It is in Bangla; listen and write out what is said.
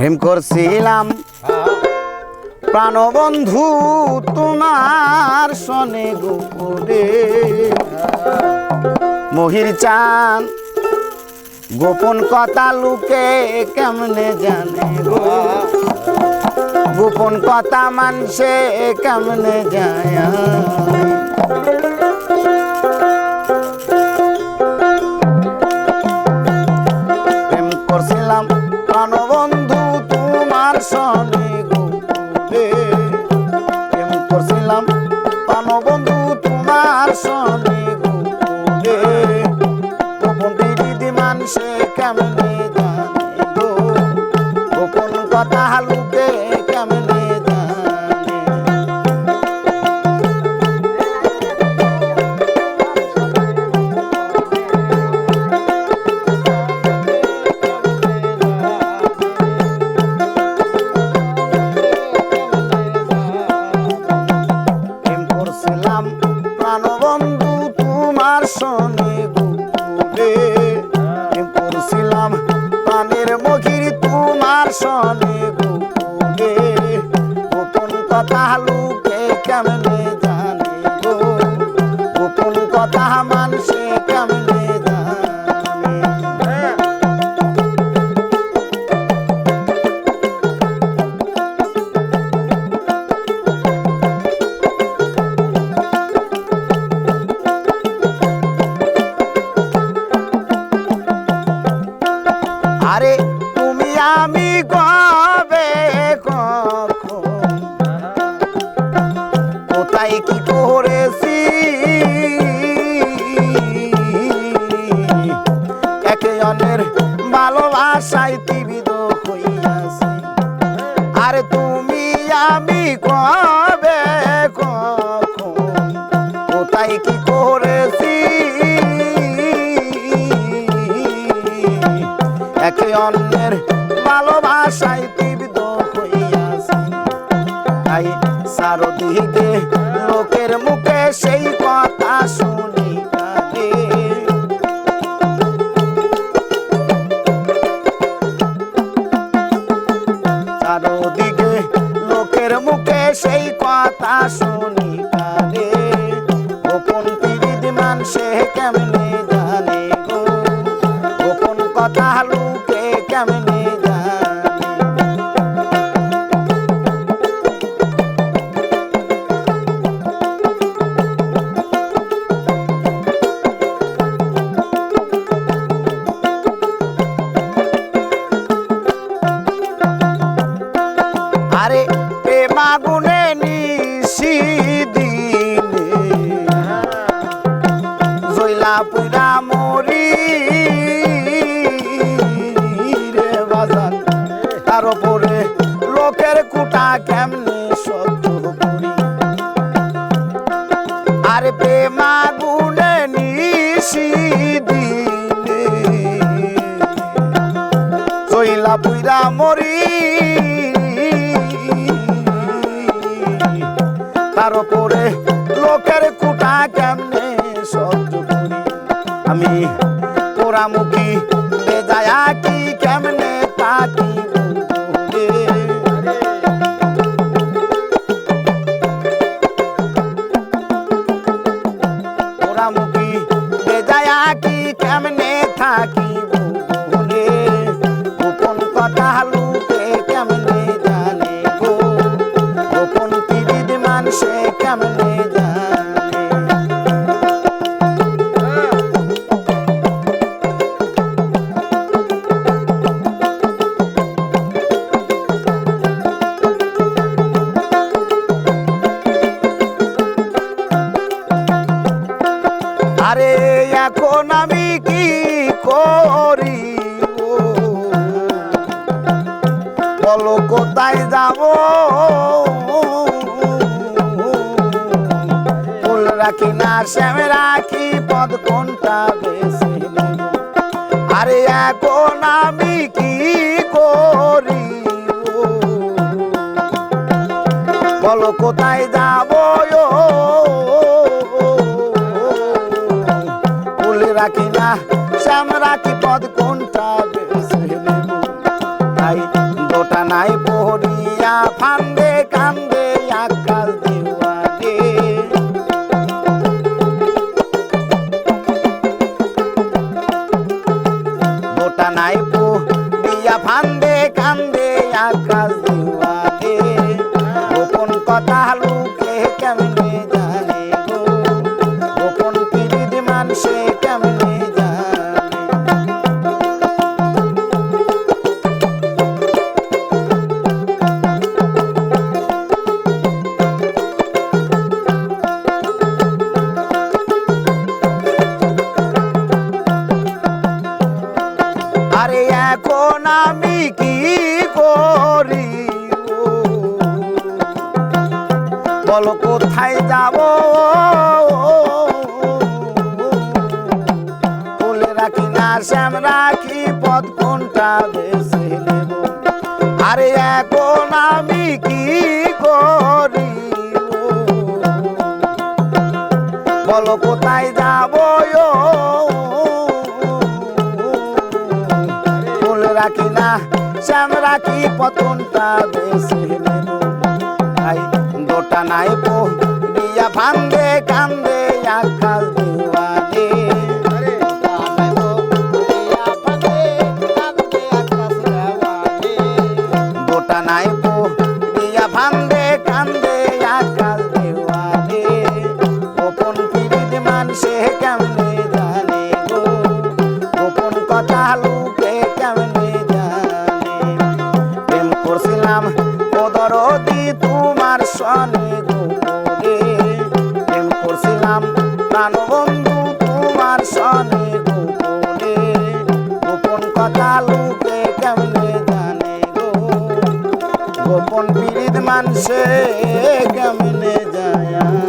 প্রেম করছিলাম প্রাণবন্ধু তোমার সনে গোপনে মহির চান গোপন কথা লুকে কেমনে জানে গো গোপন কথা মানসে কেমনে যায় প্রেম করছিলাম প্রাণবন্ধু তোমার সনে গোপনে প্রেম করছিলাম প্রাণবন্ধু তোমার সনে গোপনে গোপন বিধি মানসে কেমনে জানে গো গোপন কথা লুকে কেমনে জানে প্রেম করছিলাম প্রাণবন্ধু তোমার সনে গোপনে প্রেম করছিলাম প্রাণের মখির তোমার সনে গোপনে গোপন কথা লুকে কেমনে জানে গো গোপন কথা মানসে কেমনে জানে আরে তুমি আমি কবে কখন কোথায় কি করেছি একে অন্যের ভালোবাসায় তীব্র হইয়াছি আরে তুমি আমি কবে কখন কোথায় কি করেছি একে অন্যের ভালোবাসায় তীব্র হইয়াছি তাই চারদিকে লোকের মুখে সেই কথা শুনি কানে চারদিকে লোকের মুখে সেই কথা শুনি কানে গোপন পীড়িত মানসে কেমনে জানে গো গোপন কথা লুকে কেমনে জানে আরে প্রেমা গুনে নিশি দিনে জইলা পুরা মরি রে বাজান তার উপরে লোকের কুটা কেমনে সহ্য করি আরে প্রেমা গুনে নিশি দিনে জইলা পুরা মরি তার উপরে লোকের কুটা কেমনে সহ্য করি আমি পোড়ামুখী বেজায়া কি কেমনে থাকি পোড়ামুখী বেজায়া কি কেমনে থাকি বলে গোপন কথা লুকে কেমনে জানে গো গোপন পীড়িত মানসে কেমনে জানে আরে এখন আমি কি করি বলো কোথায় যাব ফুল রাখি না শ্যাম রাখি পদ কোনটা বেছে নেব আরে এখন আমি কি করি বলো কোথায় যাব ফুল রাখি না শ্যাম রাখি পদ কোনটা বেছে নেব তাই দোটা নাই পড়িয়া ফান্দে কান্দে আকাশ দেওয়ানে দোটা নাই পড়িয়া ফান্দে কান্দে আকাশ দেওয়ানে গোপন কথা লুকে কেমনে জানে গো গোপন পীড়িত মানুষে কেমনে আরে এখন আমি কি করি বলো কোথায় যাব বলে রাখি না শ্যাম রাখি পথ কোনটা বেছে নেব আরে এখন আমি কি করি বলো কোথায় যাব রাখি না শ্যাম রাখি পতনটা বেশি নেব তাই দোটা নাই পড়িয়া ফান্দে কান্দে আকাশ দেওয়ানে দোটা নাই পড়িয়া ফান্দে কান্দে আকাশ দেওয়ানে গোপন পীড়িত মানুষে কেমনে জানে গো গোপন কথা লুকে কেমনে দরদি তোমার সনে গোপনে প্রেম করছিলাম প্রাণবন্ধু তোমার সনে গোপনে গোপন কথা লুকে কেমনে জানে গো গোপন পীড়িত মানুষে কেমনে যায়